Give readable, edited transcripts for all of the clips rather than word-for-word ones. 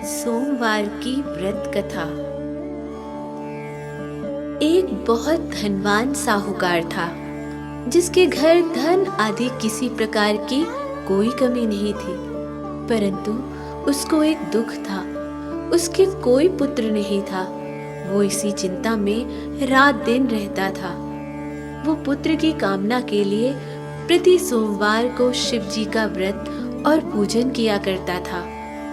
सोमवार की व्रत कथा। एक बहुत धनवान साहूकार था जिसके घर धन आदि किसी प्रकार की कोई कमी नहीं थी, परंतु उसको एक दुख था। उसके कोई पुत्र नहीं था। वो इसी चिंता में रात दिन रहता था। वो पुत्र की कामना के लिए प्रति सोमवार को शिव जी का व्रत और पूजन किया करता था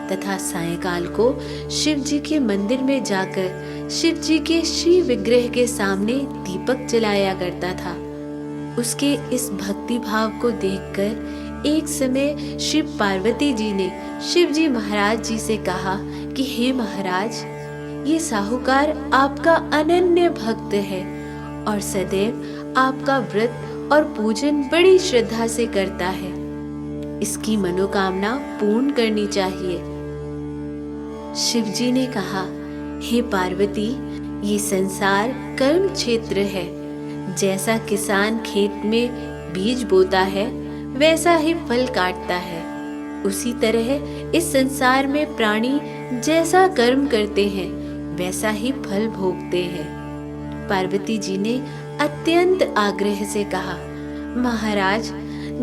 तथा सायंकाल को शिव जी के मंदिर में जाकर शिव जी के श्री विग्रह के सामने दीपक जलाया करता था। उसके इस भक्ति भाव को देखकर एक समय शिव पार्वती जी ने शिव जी महाराज जी से कहा कि हे महाराज, ये साहूकार आपका अनन्य भक्त है और सदैव आपका व्रत और पूजन बड़ी श्रद्धा से करता है। इसकी मनोकामना पूर्ण करनी चाहिए। शिव जी ने कहा, हे पार्वती, ये संसार कर्म क्षेत्र है। जैसा किसान खेत में बीज बोता है वैसा ही फल काटता है, उसी तरह इस संसार में प्राणी जैसा कर्म करते हैं वैसा ही फल भोगते हैं। पार्वती जी ने अत्यंत आग्रह से कहा, महाराज,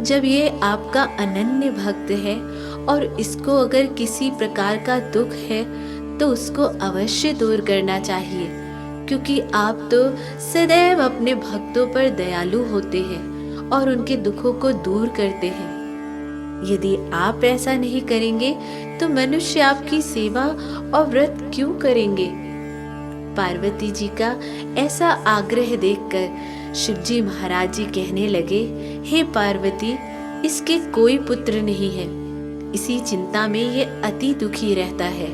जब ये आपका अनन्य भक्त है और इसको अगर किसी प्रकार का दुख है तो उसको अवश्य दूर करना चाहिए, क्योंकि आप तो सदैव अपने भक्तों पर दयालु होते हैं और उनके दुखों को दूर करते हैं। यदि आप ऐसा नहीं करेंगे तो मनुष्य आपकी सेवा और व्रत क्यों करेंगे? पार्वती जी का ऐसा आग्रह देखकर शिवजी महाराज जी कहने लगे, हे पार्वती, इसके कोई पुत्र नहीं है। इसी चिंता में ये अति दुखी रहता है।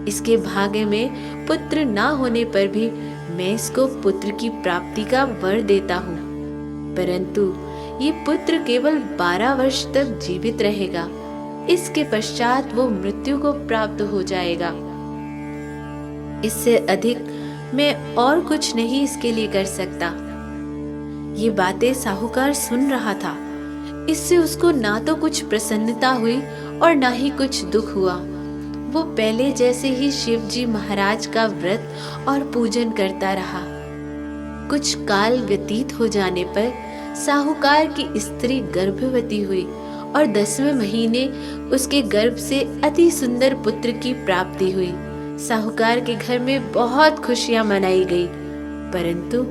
इसके भाग्य में पुत्र ना होने पर भी मैं इसको पुत्र की प्राप्ति का वर देता हूँ, परंतु ये पुत्र केवल 12 वर्ष तक जीवित रहेगा। इसके पश्चात वो मृत्यु को प्राप्त हो जाएगा। इससे अधिक मैं और कुछ नहीं इसके लिए कर सकता। ये बातें साहूकार सुन रहा था। इससे उसको ना तो कुछ प्रसन्नता हुई और ना ही कुछ दुख हुआ। वो पहले जैसे ही शिव जी महाराज का व्रत और पूजन करता रहा। कुछ काल व्यतीत हो जाने पर साहूकार की स्त्री गर्भवती हुई और 10वें महीने उसके गर्भ से अति सुंदर पुत्र की प्राप्ति हुई। साहूकार के घर में बहुत खुशियां मनाई गई, परंतु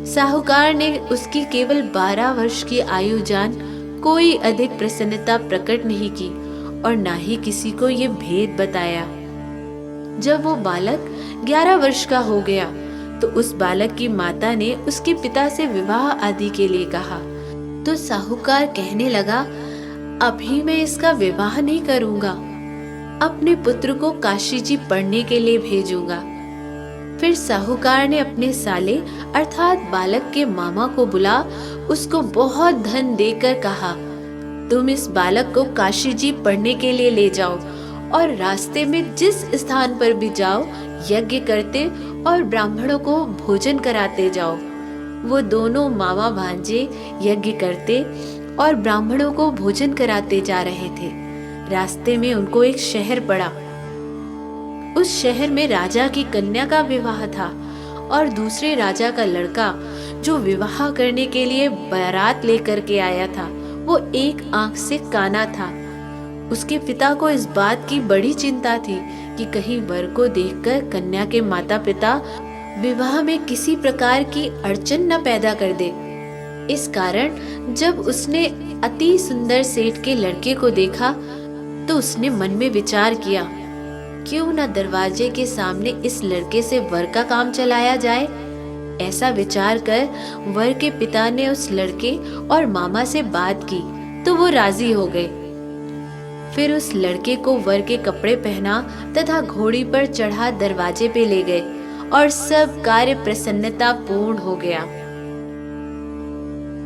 साहूकार ने उसकी केवल 12 वर्ष की आयु जान कोई अधिक प्रसन्नता प्रकट नहीं की और ना ही किसी को ये भेद बताया। जब वो बालक 11 वर्ष का हो गया तो उस बालक की माता ने उसके पिता से विवाह आदि के लिए कहा, तो साहूकार कहने लगा, अभी मैं इसका विवाह नहीं करूंगा, अपने पुत्र को काशी जी पढ़ने के लिए भेजूंगा। फिर साहूकार ने अपने साले अर्थात बालक के मामा को बुला उसको बहुत धन देकर कहा, तुम इस बालक को काशी जी पढ़ने के लिए ले जाओ और रास्ते में जिस स्थान पर भी जाओ यज्ञ करते और ब्राह्मणों को भोजन कराते जाओ। वो दोनों मामा भांजे यज्ञ करते और ब्राह्मणों को भोजन कराते जा रहे थे। रास्ते में उनको एक शहर पड़ा। उस शहर में राजा की कन्या का विवाह था और दूसरे राजा का लड़का जो विवाह करने के लिए बारात लेकर के आया था वो एक आंख से काना था। उसके पिता को इस बात की बड़ी चिंता थी कि कहीं वर को देखकर कन्या के माता पिता विवाह में किसी प्रकार की अड़चन न पैदा कर दे। इस कारण जब उसने अति सुंदर सेठ के लड़के को देखा तो उसने मन में विचार किया, क्यों न दरवाजे के सामने इस लड़के से वर का काम चलाया जाए। ऐसा विचार कर वर के पिता ने उस लड़के और मामा से बात की तो वो राजी हो गए। फिर उस लड़के को वर के कपड़े पहना तथा घोड़ी पर चढ़ा दरवाजे पे ले गए और सब कार्य प्रसन्नता पूर्ण हो गया।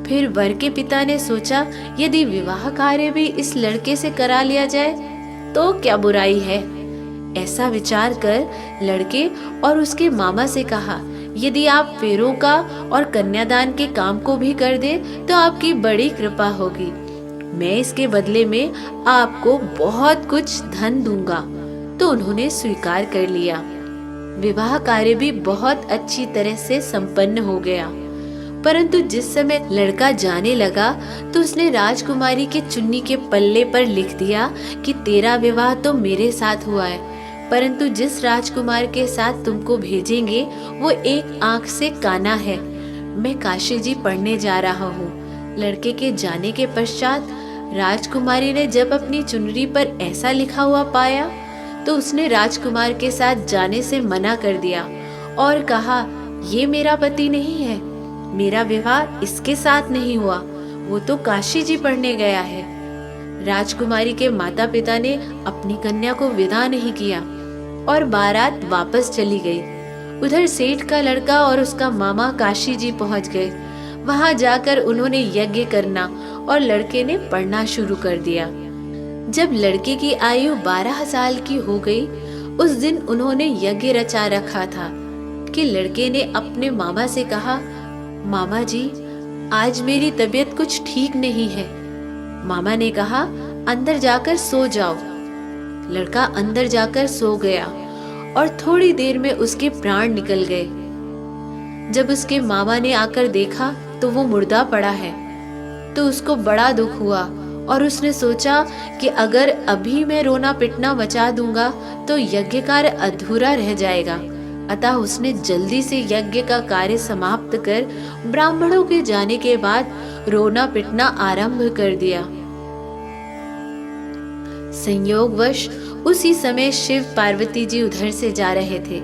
फिर वर के पिता ने सोचा, यदि विवाह कार्य भी इस लड़के से करा लिया जाए तो क्या बुराई है। ऐसा विचार कर लड़के और उसके मामा से कहा, यदि आप फेरों का और कन्यादान के काम को भी कर दे तो आपकी बड़ी कृपा होगी। मैं इसके बदले में आपको बहुत कुछ धन दूंगा। तो उन्होंने स्वीकार कर लिया। विवाह कार्य भी बहुत अच्छी तरह से संपन्न हो गया। परंतु जिस समय लड़का जाने लगा तो उसने राजकुमारी के चुन्नी के पल्ले पर लिख दिया कि तेरा विवाह तो मेरे साथ हुआ है, परंतु जिस राजकुमार के साथ तुमको भेजेंगे वो एक आंख से काना है। मैं काशी जी पढ़ने जा रहा हूँ। लड़के के जाने के पश्चात राजकुमारी ने जब अपनी चुनरी पर ऐसा लिखा हुआ पाया तो उसने राजकुमार के साथ जाने से मना कर दिया और कहा, ये मेरा पति नहीं है, मेरा विवाह इसके साथ नहीं हुआ, वो तो काशी जी पढ़ने गया है। राजकुमारी के माता पिता ने अपनी कन्या को विदा नहीं किया और बारात वापस चली गई। उधर सेठ का लड़का और उसका मामा काशी जी पहुंच गए। वहां जाकर उन्होंने यज्ञ करना और लड़के ने पढ़ना शुरू कर दिया। जब लड़के की आयु 12 साल की हो गई, उस दिन उन्होंने यज्ञ रचा रखा था कि लड़के ने अपने मामा से कहा, मामा जी, आज मेरी तबीयत कुछ ठीक नहीं है। मामा ने कहा, अंदर जाकर सो जाओ। लड़का अंदर जाकर सो गया और थोड़ी देर में उसके प्राण निकल गए। जब उसके मामा ने आकर देखा तो वो मुर्दा पड़ा है, तो उसको बड़ा दुख हुआ और उसने सोचा कि अगर अभी मैं रोना पिटना मचा दूंगा तो यज्ञ कार्य अधूरा रह जाएगा। अतः उसने जल्दी से यज्ञ का कार्य समाप्त कर ब्राह्मणों के जाने के बाद रोना पिटना आरंभ कर दिया। संयोगवश उसी समय शिव पार्वती जी उधर से जा रहे थे।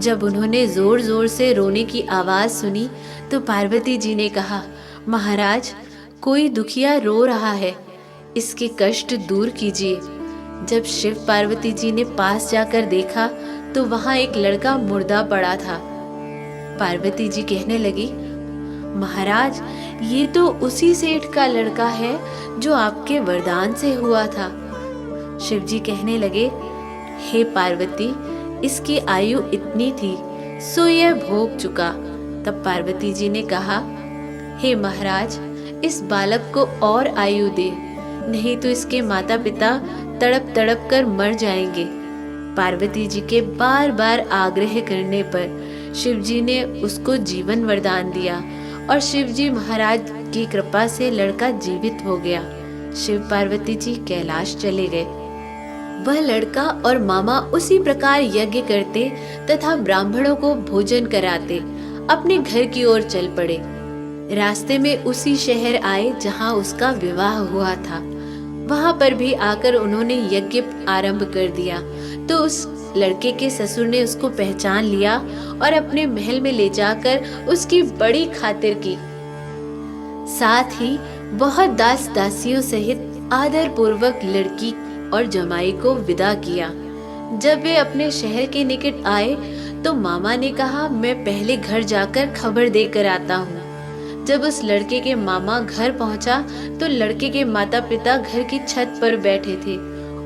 जब उन्होंने जोर जोर से रोने की आवाज सुनी तो पार्वती जी ने कहा, महाराज, कोई दुखिया रो रहा है, इसके कष्ट दूर कीजिए। जब शिव पार्वती जी ने पास जाकर देखा तो वहां एक लड़का मुर्दा पड़ा था। पार्वती जी कहने लगी, महाराज, ये तो उसी सेठ का लड़का है जो आपके वरदान से हुआ था। शिव जी कहने लगे, हे पार्वती, इसकी आयु इतनी थी सो यह भोग चुका। तब पार्वती जी ने कहा, हे महाराज, इस बालक को और आयु दे, नहीं तो इसके माता पिता तड़प तड़प कर मर जाएंगे। पार्वती जी के बार बार आग्रह करने पर शिव जी ने उसको जीवन वरदान दिया और शिव जी महाराज की कृपा से लड़का जीवित हो गया। शिव पार्वती जी कैलाश चले गए। वह लड़का और मामा उसी प्रकार यज्ञ करते तथा ब्राह्मणों को भोजन कराते अपने घर की ओर चल पड़े। रास्ते में उसी शहर आए जहां उसका विवाह हुआ था। वहां पर भी आकर उन्होंने यज्ञ आरंभ कर दिया तो उस लड़के के ससुर ने उसको पहचान लिया और अपने महल में ले जाकर उसकी बड़ी खातिर की। साथ ही बहुत दास दासियों सहित आदर पूर्वक लड़की और जमाई को विदा किया। जब वे अपने शहर के निकट आए तो मामा ने कहा, मैं पहले घर जाकर खबर देकर आता हूँ। जब उस लड़के के मामा घर पहुंचा तो लड़के के माता पिता घर की छत पर बैठे थे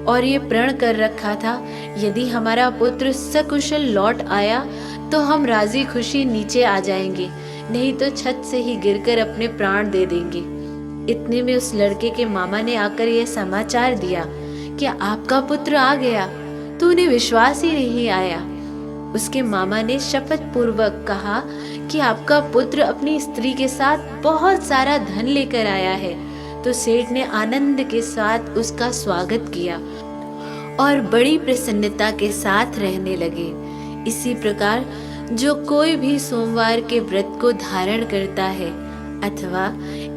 और ये प्रण कर रखा था, यदि हमारा पुत्र सकुशल लौट आया तो हम राजी खुशी नीचे आ जाएंगे, नहीं तो छत से ही गिरकर अपने प्राण दे देंगे। इतने में उस लड़के के मामा ने आकर यह समाचार दिया कि आपका पुत्र आ गया, तो उन्हें विश्वास ही नहीं आया। उसके मामा ने शपथ पूर्वक कहा कि आपका पुत्र अपनी स्त्री के साथ बहुत सारा धन लेकर आया है। तो सेठ ने आनंद के साथ उसका स्वागत किया और बड़ी प्रसन्नता के साथ रहने लगे। इसी प्रकार जो कोई भी सोमवार के व्रत को धारण करता है अथवा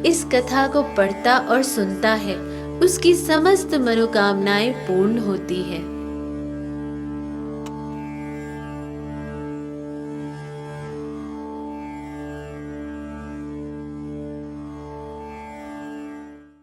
इस कथा को पढ़ता और सुनता है, उसकी समस्त मनोकामनाएं पूर्ण होती है।